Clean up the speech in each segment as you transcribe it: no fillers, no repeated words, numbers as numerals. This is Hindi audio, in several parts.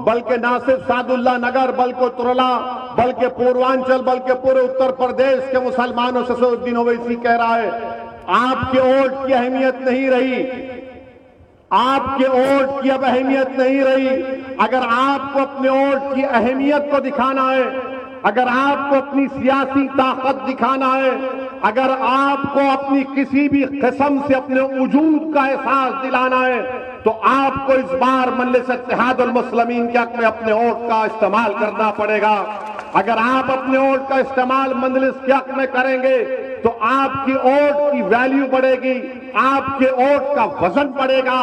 बल्कि ना सिर्फ सादुल्ला नगर, बल्कि तुरला, बल्कि पूर्वांचल, बल्कि पूरे उत्तर प्रदेश के मुसलमानों से असदुद्दीन ओवैसी कह रहा है, आपके वोट की अहमियत नहीं रही, आपके वोट की अब अहमियत नहीं रही। अगर आपको अपने वोट की अहमियत को दिखाना है, अगर आपको अपनी सियासी ताकत दिखाना है, अगर आपको अपनी किसी भी किस्म से अपने वजूद का एहसास दिलाना है, तो आपको इस बार मजलिस इत्तेहादुल मुस्लिमीन के हक में अपने वोट का इस्तेमाल करना पड़ेगा। अगर आप अपने वोट का इस्तेमाल मजलिस के हक में करेंगे तो आपकी वोट की वैल्यू बढ़ेगी, आपके वोट का वजन बढ़ेगा,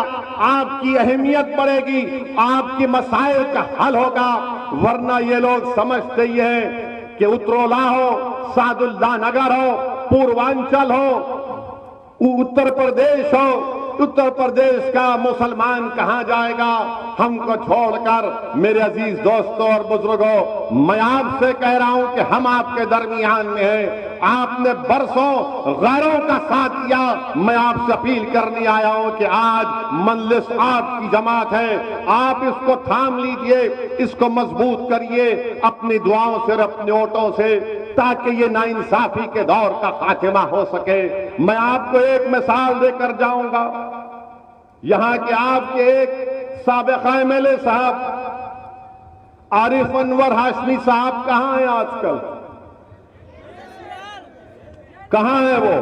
आपकी अहमियत बढ़ेगी, आपकी मसाइल का हल होगा। वरना ये लोग समझते ही हैं कि उत्तरोला हो, सादुल्ला नगर हो, पूर्वांचल हो, उत्तर प्रदेश हो, उत्तर प्रदेश का मुसलमान कहां जाएगा हमको छोड़कर। मेरे अजीज दोस्तों और बुजुर्गों, मैं आपसे कह रहा हूं कि हम आपके दरमियान में हैं। आपने बरसों गैरों का साथ दिया। मैं आपसे अपील करने आया हूं कि आज मजलिस आपकी जमात है, आप इसको थाम लीजिए, इसको मजबूत करिए अपनी दुआओं से और अपने वोटों से, ताकि ये नाइंसाफी के दौर का खात्मा हो सके। मैं आपको एक मिसाल देकर जाऊंगा। यहां के आपके एक साबिक़ एमएलए साहब आरिफ अनवर हाशमी साहब कहां हैं आजकल? कहां है वो?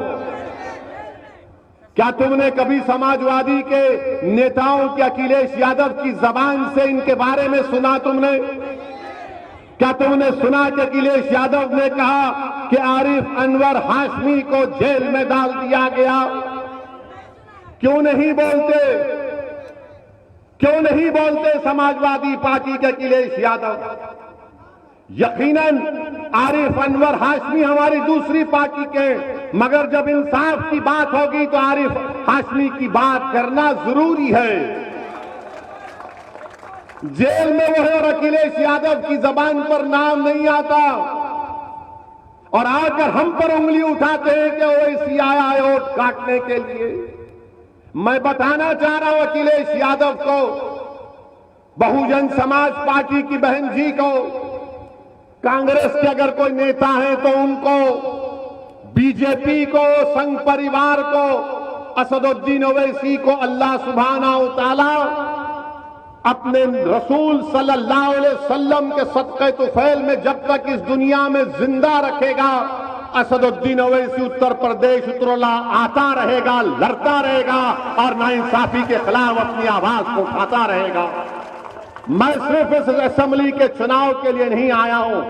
क्या तुमने कभी समाजवादी के नेताओं के अखिलेश यादव की जबान से इनके बारे में सुना? तुमने क्या तुमने सुना कि अखिलेश यादव ने कहा कि आरिफ अनवर हाशमी को जेल में डाल दिया गया? क्यों नहीं बोलते? क्यों नहीं बोलते समाजवादी पार्टी के अखिलेश यादव? यकीनन आरिफ अनवर हाशमी हमारी दूसरी पार्टी के, मगर जब इंसाफ की बात होगी तो आरिफ हाशमी की बात करना जरूरी है। जेल में वो है और अखिलेश यादव की जबान पर नाम नहीं आता, और आकर हम पर उंगली उठाते हैं कि ओवैसी आया है वोट काटने के लिए। मैं बताना चाह रहा हूं अखिलेश यादव को, बहुजन समाज पार्टी की बहन जी को, कांग्रेस के अगर कोई नेता है तो उनको, बीजेपी को, संघ परिवार को, असदुद्दीन ओवैसी को अल्लाह सुब्हानहू तआला अपने रसूल सल्लल्लाहु अलैहि वसल्लम के सदक़े तुफैल में जब तक इस दुनिया में जिंदा रखेगा, असदुद्दीन ओवैसी उत्तर प्रदेश उत्तरोला आता रहेगा, लड़ता रहेगा और नाइंसाफी के खिलाफ अपनी आवाज को उठाता रहेगा। मैं सिर्फ इस असेंबली के चुनाव के लिए नहीं आया हूं,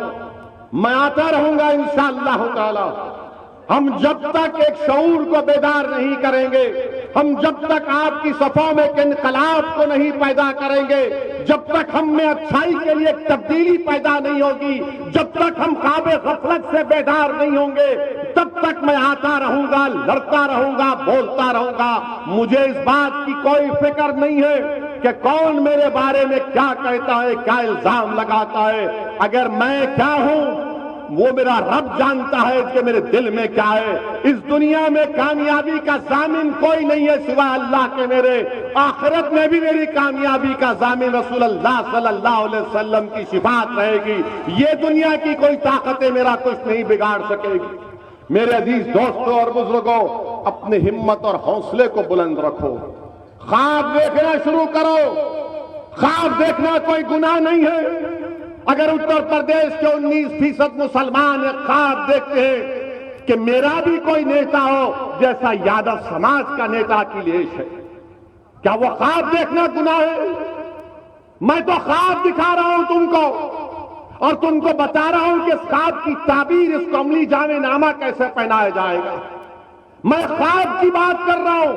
मैं आता रहूंगा इंशाअल्लाह ताला। हम जब तक एक शऊर को बेदार नहीं करेंगे, हम जब तक आपकी सफों में इनकलाब को नहीं पैदा करेंगे, जब तक हम में अच्छाई के लिए तब्दीली पैदा नहीं होगी, जब तक हम ख्वाबे गफलत से बेदार नहीं होंगे, तब तक मैं आता रहूंगा, लड़ता रहूंगा, बोलता रहूंगा। मुझे इस बात की कोई फिक्र नहीं है कि कौन मेरे बारे में क्या कहता है, क्या इल्जाम लगाता है। अगर मैं क्या हूं वो मेरा रब जानता है कि मेरे दिल में क्या है। इस दुनिया में कामयाबी का जामिन कोई नहीं है सिवाय अल्लाह के मेरे। आखिरत में भी मेरी कामयाबी का जामिन रसूलुल्लाह सल्लल्लाहु अलैहि वसल्लम की शिफात रहेगी। ये दुनिया की कोई ताकतें मेरा कुछ नहीं बिगाड़ सकेगी। मेरे अजीज दोस्तों और बुजुर्गों, अपनी हिम्मत और हौसले को बुलंद रखो, ख्वाब देखना शुरू करो। ख्वाब देखना कोई गुनाह नहीं है। अगर उत्तर प्रदेश के 19% मुसलमान ख्वाब देखते हैं कि मेरा भी कोई नेता हो जैसा यादव समाज का नेता अखिलेश है, क्या वो ख्वाब देखना गुनाह है? मैं तो ख्वाब दिखा रहा हूं तुमको, और तुमको बता रहा हूं कि इस ख्वाब की ताबीर, इसको अमली जामेनामा कैसे पहनाया जाएगा। मैं ख्वाब की बात कर रहा हूं,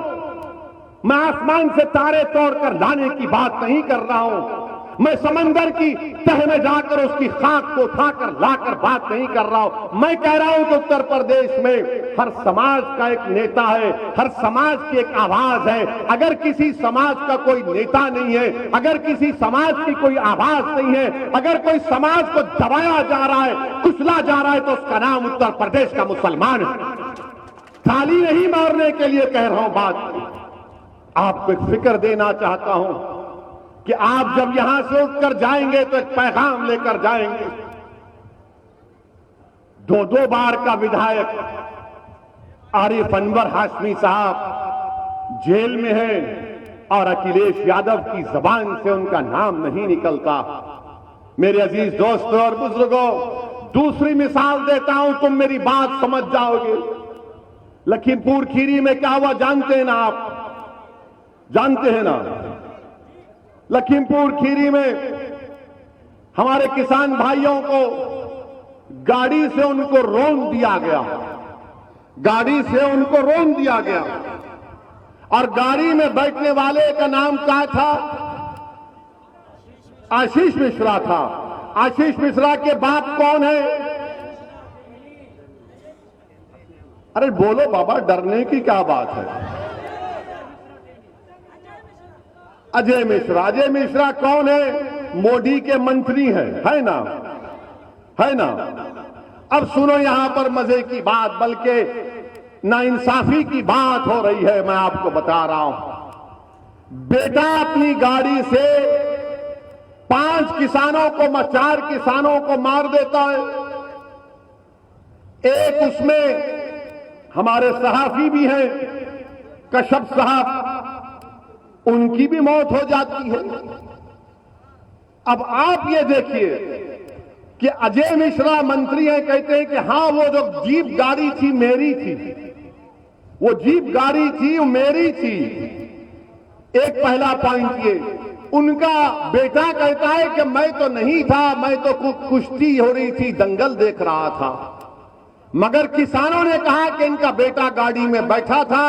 मैं आसमान से तारे तोड़कर लाने की बात नहीं कर रहा हूं। मैं समंदर की तह में जाकर उसकी खाक को उठाकर लाकर बात नहीं कर रहा हूं। मैं कह रहा हूं कि उत्तर प्रदेश में हर समाज का एक नेता है, हर समाज की एक आवाज है। अगर किसी समाज का कोई नेता नहीं है, अगर किसी समाज की कोई आवाज नहीं है, अगर कोई समाज को दबाया जा रहा है, कुचला जा रहा है, तो उसका नाम उत्तर प्रदेश का मुसलमान है। ताली नहीं मारने के लिए कह रहा हूं बात, आपको एक फिक्र देना चाहता हूं। कि आप जब यहां से उठकर जाएंगे तो एक पैगाम लेकर जाएंगे। 2 बार का विधायक आरिफ अनवर हाशमी साहब जेल में है और अखिलेश यादव की जबान से उनका नाम नहीं निकलता। मेरे अजीज दोस्तों और बुजुर्गों, दूसरी मिसाल देता हूं, तुम मेरी बात समझ जाओगे। लखीमपुर खीरी में क्या हुआ जानते हैं ना आप? जानते हैं ना? लखीमपुर खीरी में हमारे किसान भाइयों को गाड़ी से उनको रौंद दिया गया। गाड़ी से उनको रौंद दिया गया और गाड़ी में बैठने वाले का नाम क्या था? आशीष मिश्रा था। आशीष मिश्रा के बाप कौन है? अरे बोलो बाबा, डरने की क्या बात है? अजय मिश्रा। अजय मिश्रा कौन है? मोदी के मंत्री हैं, है ना? है ना? अब सुनो यहां पर मजे की बात, बल्कि नाइंसाफी की बात हो रही है। मैं आपको बता रहा हूं, बेटा अपनी गाड़ी से 5 किसानों को, 4 किसानों को मार देता है। एक उसमें हमारे सहाफी भी हैं, कश्यप साहब, उनकी भी मौत हो जाती है। अब आप ये देखिए कि अजय मिश्रा मंत्री हैं, कहते हैं कि हां वो जो जीप गाड़ी थी मेरी थी, वो जीप गाड़ी थी वो मेरी थी। एक पहला पॉइंट ये। उनका बेटा कहता है कि मैं तो नहीं था, मैं तो कुश्ती हो रही थी, दंगल देख रहा था। मगर किसानों ने कहा कि इनका बेटा गाड़ी में बैठा था,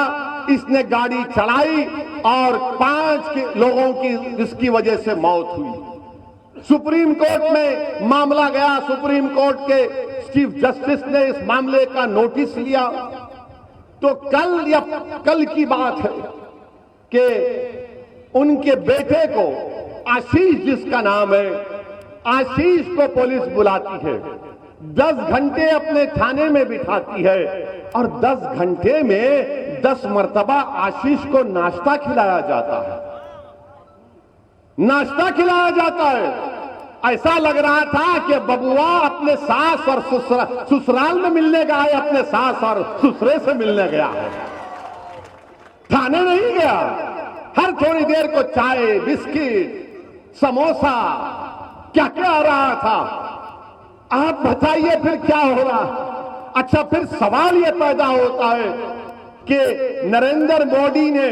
इसने गाड़ी चलाई और 5 लोगों की इसकी वजह से मौत हुई। सुप्रीम कोर्ट में मामला गया। सुप्रीम कोर्ट के चीफ जस्टिस ने इस मामले का नोटिस लिया। तो कल की बात है कि उनके बेटे को, आशीष जिसका नाम है, आशीष को पुलिस बुलाती है, 10 घंटे अपने थाने में बिठाती है और 10 घंटे में 10 मर्तबा आशीष को नाश्ता खिलाया जाता है। नाश्ता खिलाया जाता है। ऐसा लग रहा था कि बबुआ अपने सास और ससुराल में मिलने गया है, अपने सास और ससुरे से मिलने गया है, थाने नहीं गया। हर थोड़ी देर को चाय, बिस्किट, समोसा, क्या क्या आ रहा था। आप बताइए फिर क्या हो रहा? अच्छा, फिर सवाल यह पैदा होता है कि नरेंद्र मोदी ने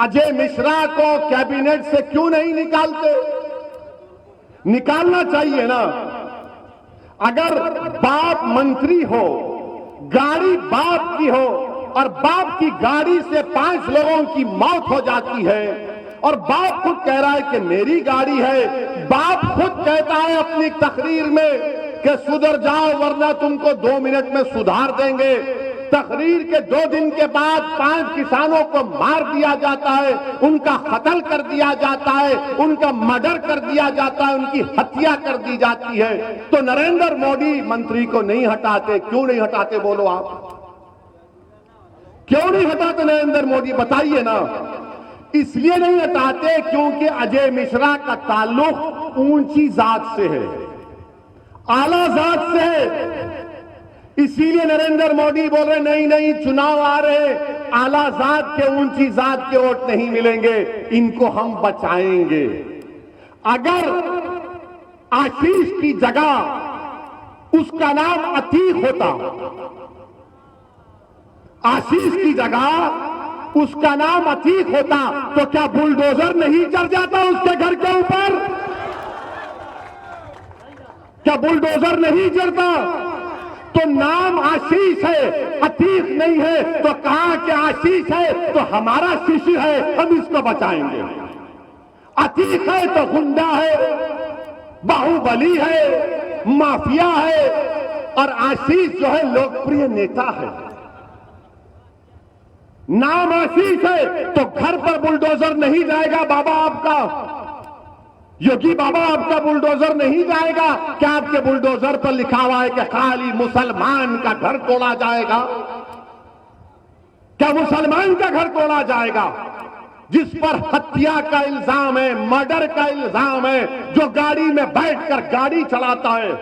अजय मिश्रा को कैबिनेट से क्यों नहीं निकालते? निकालना चाहिए ना। अगर बाप मंत्री हो, गाड़ी बाप की हो और बाप की गाड़ी से 5 लोगों की मौत हो जाती है और बाप खुद कह रहा है कि मेरी गाड़ी है, बाप खुद कहता है अपनी तकरीर में कि सुधर जाओ वरना तुमको 2 मिनट में सुधार देंगे। तकरीर के 2 दिन के बाद 5 किसानों को मार दिया जाता है, उनका कत्ल कर दिया जाता है, उनका मर्डर कर दिया जाता है, उनकी हत्या कर दी जाती है। तो नरेंद्र मोदी मंत्री को नहीं हटाते। क्यों नहीं हटाते बोलो आप? क्यों नहीं हटाते नरेंद्र मोदी? बताइए ना। इसलिए नहीं हटाते क्योंकि अजय मिश्रा का ताल्लुक ऊंची जात से है, आला जात से है। इसीलिए नरेंद्र मोदी बोल रहे नहीं नहीं, चुनाव आ रहे, आला जात के, ऊंची जात के वोट नहीं मिलेंगे, इनको हम बचाएंगे। अगर आशीष की जगह उसका नाम अतीक होता, आशीष की जगह उसका नाम अतीक होता, तो क्या बुलडोजर नहीं चढ़ जाता उसके घर के ऊपर? क्या बुलडोजर नहीं चढ़ता? तो नाम आशीष है, अतीक नहीं है, तो कहा कि आशीष है तो हमारा शिष्य है, हम इसको बचाएंगे। अतीक है तो गुंडा है, बाहुबली है, माफिया है, और आशीष जो है लोकप्रिय नेता है। नाम आशीष है तो घर पर बुलडोजर नहीं जाएगा बाबा आपका, योगी बाबा आपका बुलडोजर नहीं जाएगा। क्या आपके बुलडोजर पर लिखा हुआ है कि खाली मुसलमान का घर तोड़ा जाएगा? क्या मुसलमान का घर तोड़ा जाएगा? जिस पर हत्या का इल्जाम है, मर्डर का इल्जाम है, जो गाड़ी में बैठकर गाड़ी चलाता है।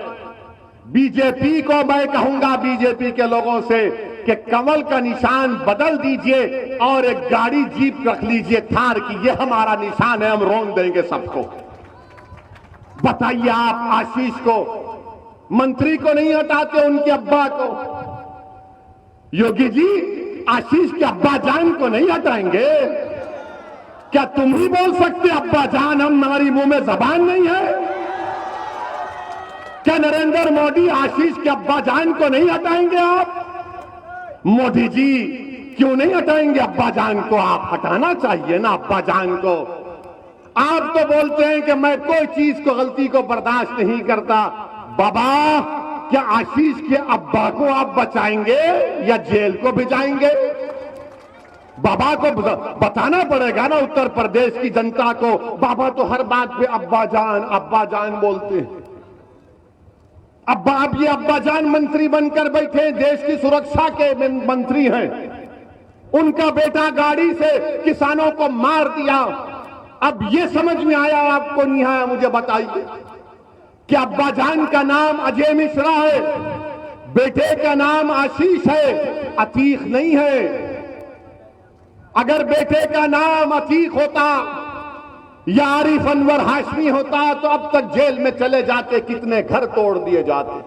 बीजेपी को मैं कहूंगा, बीजेपी के लोगों से, कि कमल का निशान बदल दीजिए और एक गाड़ी जीप रख लीजिए थार की, ये हमारा निशान है, हम रोन देंगे सबको। बताइए आप आशीष को, मंत्री को नहीं हटाते, उनके अब्बा को। योगी जी आशीष के अब्बा जान को नहीं हटाएंगे? क्या तुम ही बोल सकते अब्बा जान, हम, हमारी मुंह में जबान नहीं है? क्या नरेंद्र मोदी आशीष के अब्बा जान को नहीं हटाएंगे आप? मोदी जी क्यों नहीं हटाएंगे अब्बा जान को? आप हटाना चाहिए ना अब्बा जान को। आप तो बोलते हैं कि मैं कोई चीज को, गलती को बर्दाश्त नहीं करता। बाबा, क्या आशीष के अब्बा को आप बचाएंगे या जेल को भिजाएंगे? बाबा को बताना पड़ेगा ना उत्तर प्रदेश की जनता को। बाबा तो हर बात पे अब्बा जान बोलते हैं। अब ये अब्बा जान मंत्री बनकर बैठे, देश की सुरक्षा के मंत्री हैं। उनका बेटा गाड़ी से किसानों को मार दिया। अब ये समझ में आया आपको नहीं आया? मुझे बताइए कि अब्बा जान का नाम अजय मिश्रा है, बेटे का नाम आशीष है, अतीक नहीं है। अगर बेटे का नाम अतीक होता या आरिफ अनवर हाशमी होता तो अब तक जेल में चले जाते। कितने घर तोड़ दिए जाते,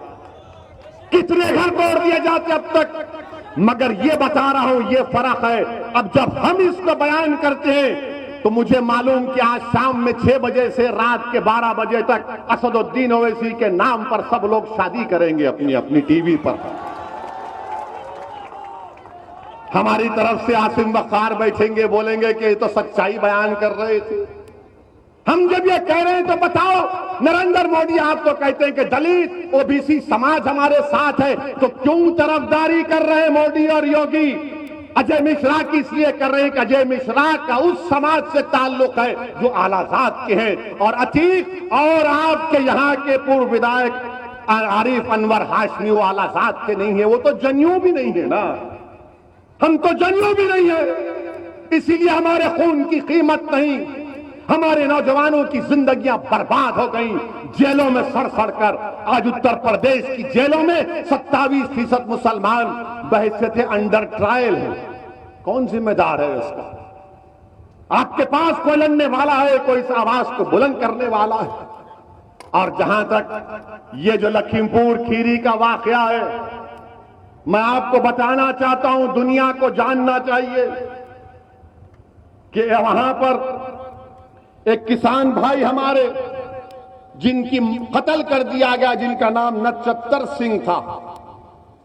कितने घर तोड़ दिए जाते अब तक। मगर ये बता रहा हूं, ये फर्क है। अब जब हम इसको बयान करते हैं तो मुझे मालूम कि आज शाम में 6 बजे से रात के 12 बजे तक असदुद्दीन ओवैसी के नाम पर सब लोग शादी करेंगे अपनी अपनी टीवी पर। हमारी तरफ से आसिम वक़ार बैठेंगे, बोलेंगे कि ये तो सच्चाई बयान कर रहे थे। हम जब ये कह रहे हैं तो बताओ नरेंद्र मोदी, आप तो कहते हैं कि दलित ओबीसी समाज हमारे साथ है, तो क्यों तरफदारी कर रहे हैं मोदी और योगी? अजय मिश्रा की इसलिए कर रहे हैं कि अजय मिश्रा का उस समाज से ताल्लुक है जो आलाजात के हैं, और अतीक और आपके यहां के पूर्व विधायक आरिफ अनवर हाशमी वो आलाजात के नहीं है, वो तो जनेऊ भी नहीं है ना। हम तो जनेऊ भी नहीं है, इसीलिए हमारे खून की कीमत नहीं। हमारे नौजवानों की जिंदगियां बर्बाद हो गई जेलों में सड़ सड़ कर। आज उत्तर प्रदेश की जेलों में 27% मुसलमान बहैसियत अंडर ट्रायल है। कौन जिम्मेदार है इसका? आपके पास कोई लड़ने वाला है, कोई इस आवाज को बुलंद करने वाला है? और जहां तक ये जो लखीमपुर खीरी का वाकया है, मैं आपको बताना चाहता हूं, दुनिया को जानना चाहिए कि वहां पर एक किसान भाई हमारे, जिनकी कत्ल कर दिया गया, जिनका नाम नक्षत्र सिंह था।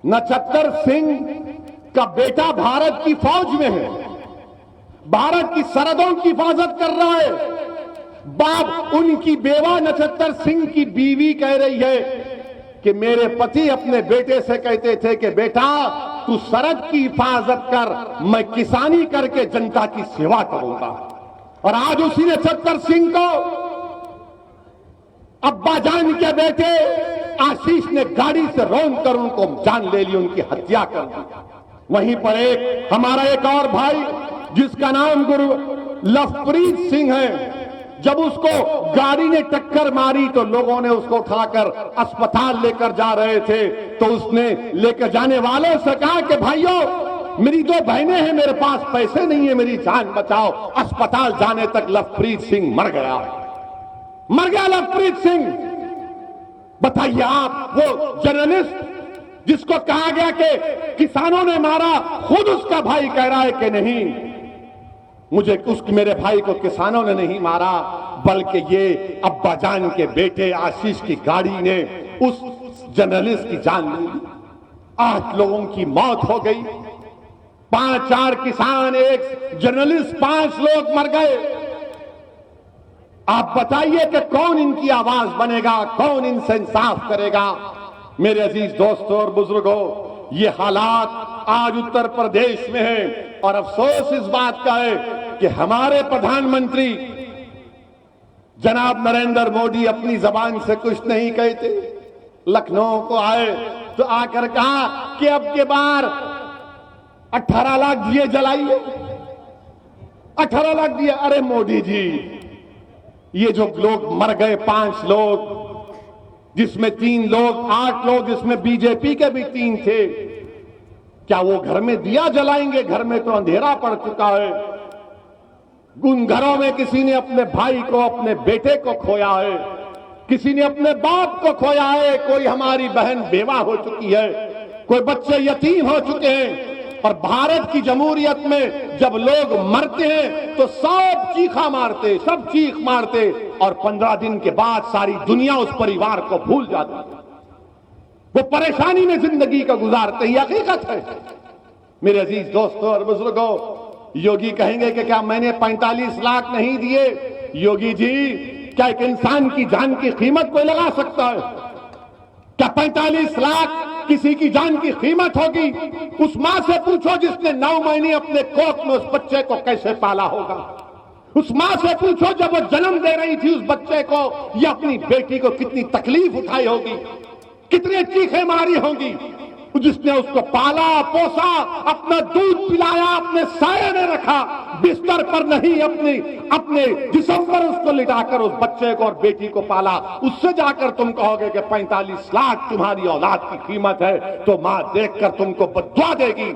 नक्षत्र सिंह का बेटा भारत की फौज में है, भारत की सरहदों की हिफाजत कर रहा है। बाप, उनकी बेवा नक्षत्र सिंह की बीवी कह रही है कि मेरे पति अपने बेटे से कहते थे कि बेटा तू सरहद की हिफाजत कर, मैं किसानी करके जनता की सेवा करूंगा। और आज उसी नक्षत्र सिंह को अब्बा जान के बेटे आशीष ने गाड़ी से रौंद कर उनको जान ले ली, उनकी हत्या कर दी। वहीं पर एक हमारा एक और भाई जिसका नाम गुरु लवप्रीत सिंह है, जब उसको गाड़ी ने टक्कर मारी तो लोगों ने उसको उठाकर अस्पताल लेकर जा रहे थे, तो उसने लेकर जाने वालों से कहा कि भाइयों, मेरी 2 बहनें हैं, मेरे पास पैसे नहीं है, मेरी जान बचाओ। अस्पताल जाने तक लवप्रीत सिंह मर गया लवप्रीत सिंह। बताइए आप, वो जर्नलिस्ट जिसको कहा गया कि किसानों ने मारा, खुद उसका भाई कह रहा है कि नहीं, मेरे भाई को किसानों ने नहीं मारा, बल्कि ये अब्बा जान के बेटे आशीष की गाड़ी ने उस जर्नलिस्ट की जान ली। 8 लोगों की मौत हो गई, 5-4 किसान, एक जर्नलिस्ट, 5 लोग मर गए। आप बताइए कि कौन इनकी आवाज बनेगा, कौन इनसे इंसाफ करेगा? मेरे अजीज दोस्तों और बुजुर्गों, ये हालात आज उत्तर प्रदेश में है, और अफसोस इस बात का है कि हमारे प्रधानमंत्री जनाब नरेंद्र मोदी अपनी जबान से कुछ नहीं कहते। लखनऊ को आए तो आकर कहा कि अब के बार 18 लाख दिए जलाइए। 18 लाख दिया। अरे मोदी जी, ये जो लोग मर गए, 5 लोग, जिसमें 3 लोग, 8 लोग, जिसमें बीजेपी के भी 3 थे, क्या वो घर में दिया जलाएंगे? घर में तो अंधेरा पड़ चुका है। उन घरों में किसी ने अपने भाई को, अपने बेटे को खोया है, किसी ने अपने बाप को खोया है, कोई हमारी बहन बेवा हो चुकी है, कोई बच्चे यतीम हो चुके हैं। और भारत की जमहूरियत में जब लोग मरते हैं तो सब चीखा मारते, सब चीख मारते, और 15 दिन के बाद सारी दुनिया उस परिवार को भूल जाती है। वो परेशानी में जिंदगी का गुजारते ही हकीकत है। मेरे अजीज दोस्तों और बुजुर्गों, योगी कहेंगे कि क्या मैंने 45 लाख नहीं दिए? योगी जी, क्या एक इंसान की जान की कीमत कोई लगा सकता है? क्या 45 लाख किसी की जान की कीमत होगी? उस मां से पूछो जिसने 9 महीने अपने कोख में उस बच्चे को कैसे पाला होगा। उस मां से पूछो जब वो जन्म दे रही थी उस बच्चे को या अपनी बेटी को कितनी तकलीफ उठाई होगी, कितने चीखें मारी होंगी। जिसने उसको पाला पोसा, अपना दूध पिलाया, अपने साये में रखा, बिस्तर पर नहीं, अपने जिस्म पर उसको लिटाकर उस बच्चे को और बेटी को पाला, उससे जाकर तुम कहोगे कि 45 लाख तुम्हारी औलाद की कीमत है, तो मां देखकर तुमको बद्दुआ देगी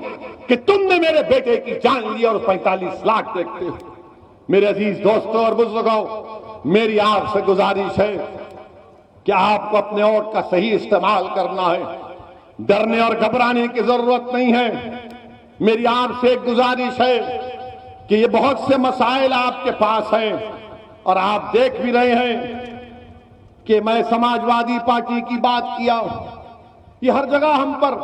कि तुमने मेरे बेटे की जान ली और 45 लाख देखते हो। मेरे अजीज दोस्तों और बुजुर्गों, मेरी आपसे गुजारिश है कि आपको अपने वोट का सही इस्तेमाल करना है। डरने और घबराने की जरूरत नहीं है। मेरी आपसे एक गुजारिश है कि ये बहुत से मसाइल आपके पास हैं और आप देख भी रहे हैं कि मैं समाजवादी पार्टी की बात किया, ये हर जगह हम पर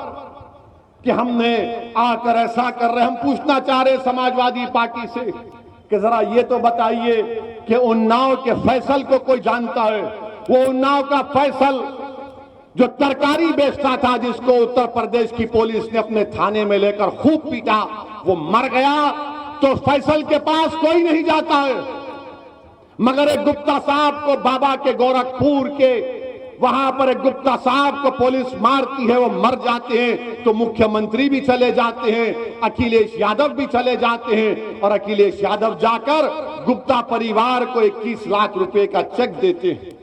कि हमने आकर ऐसा कर रहे। हम पूछना चाह रहे समाजवादी पार्टी से कि जरा ये तो बताइए कि उन्नाव के फैसल को कोई जानता है? वो उन्नाव का फैसल जो तरकारी बेचता था, जिसको उत्तर प्रदेश की पुलिस ने अपने थाने में लेकर खूब पीटा, वो मर गया तो फैसल के पास कोई नहीं जाता है। मगर एक गुप्ता साहब को, बाबा के गोरखपुर के वहां पर एक गुप्ता साहब को पुलिस मारती है, वो मर जाते हैं तो मुख्यमंत्री भी चले जाते हैं, अखिलेश यादव भी चले जाते हैं, और अखिलेश यादव जाकर गुप्ता परिवार को 21 लाख रुपए का चेक देते हैं।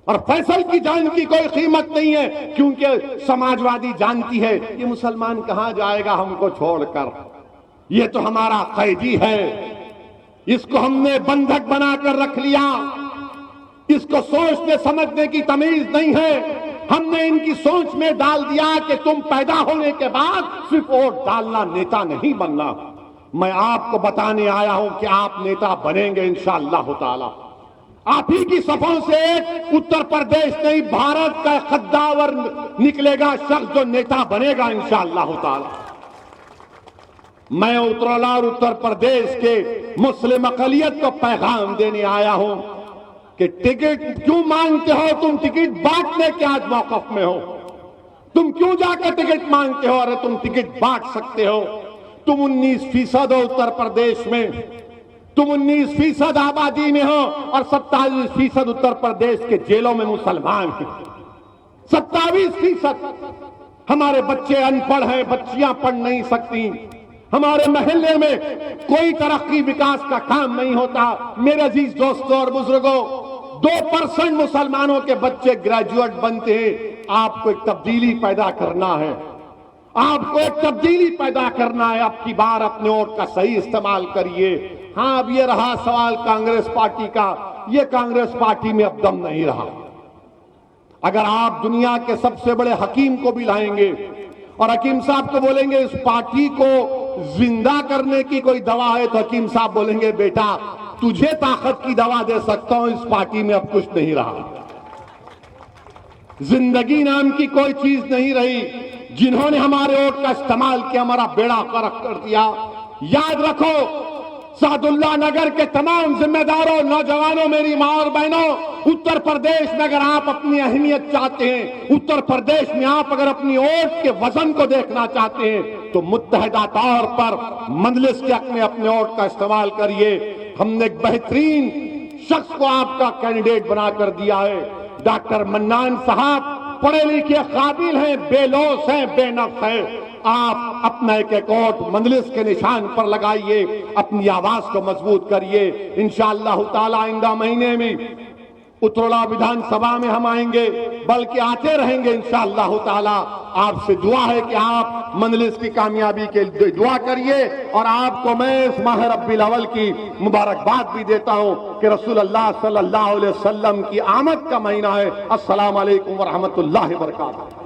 और फैसल की जान की कोई कीमत नहीं है, क्योंकि समाजवादी जानती है ये मुसलमान कहां जाएगा हमको छोड़कर, ये तो हमारा कैदी है, इसको हमने बंधक बनाकर रख लिया, इसको सोचने समझने की तमीज नहीं है। हमने इनकी सोच में डाल दिया कि तुम पैदा होने के बाद सिर्फ वोट डालना, नेता नहीं बनना। मैं आपको बताने आया हूं कि आप नेता बनेंगे इंशाअल्लाह ताला। आप ही की सफों से एक उत्तर प्रदेश नहीं, भारत का कद्दावर निकलेगा शख्स जो नेता बनेगा इंशाअल्लाह ताला। मैं उत्तरला और उत्तर प्रदेश के मुस्लिम अकलियत को पैगाम देने आया हूं कि टिकट क्यों मांगते हो? तुम टिकट बांटने के आज मौकफ में हो। तुम क्यों जाकर टिकट मांगते हो? अरे तुम टिकट बांट सकते हो। तुम 19% हो उत्तर प्रदेश में, तुम 19% आबादी में हो और 27% उत्तर प्रदेश के जेलों में मुसलमान हैं। 27% हमारे बच्चे अनपढ़ हैं, बच्चियां पढ़ नहीं सकती, हमारे महल्ले में कोई तरक्की विकास का काम नहीं होता। मेरे अजीज दोस्तों और बुजुर्गों, 2% मुसलमानों के बच्चे ग्रेजुएट बनते हैं। आपको एक तब्दीली पैदा करना है, आपको एक तब्दीली पैदा करना है। अब की बार अपने वोट का सही इस्तेमाल करिए। हाँ, अब ये रहा सवाल कांग्रेस पार्टी का, ये कांग्रेस पार्टी में अब दम नहीं रहा। अगर आप दुनिया के सबसे बड़े हकीम को भी लाएंगे और हकीम साहब को बोलेंगे इस पार्टी को जिंदा करने की कोई दवा है, तो हकीम साहब बोलेंगे बेटा तुझे ताकत की दवा दे सकता हूं, इस पार्टी में अब कुछ नहीं रहा। जिंदगी नाम की कोई चीज नहीं रही। जिन्होंने हमारे वोट का इस्तेमाल किया, हमारा बेड़ा गर्क कर दिया। याद रखो, सादुल्ला नगर के तमाम जिम्मेदारों, नौजवानों, मेरी मां और बहनों, उत्तर प्रदेश में अगर आप अपनी अहमियत चाहते हैं, उत्तर प्रदेश में आप अगर अपनी वोट के वजन को देखना चाहते हैं, तो मुत्तहिदा तौर पर मजलिस के हक में अपने वोट का इस्तेमाल करिए। हमने एक बेहतरीन शख्स को आपका कैंडिडेट बनाकर दिया है, डॉक्टर मन्नान साहब। पढ़े लिखे काबिल हैं, बेलौस हैं, बेनफ्स हैं, आप अपना एक वोट मंजलिस के निशान पर लगाइए, अपनी आवाज को मजबूत करिए। इंशाअल्लाह ताला आइंदा महीने में उतरोड़ा विधानसभा में हम आएंगे, बल्कि आते रहेंगे इंशाअल्लाह ताला। आपसे दुआ है कि आप मंजलिस की कामयाबी के लिए दुआ करिए, और आपको मैं इस माह रब्बिल अव्वल की मुबारकबाद भी देता हूं कि रसूल अल्लाह सल्लल्लाहु अलैहि वसल्लम की आमद का महीना है। अस्सलाम वालेकुम व रहमतुल्लाहि व बरकातहू।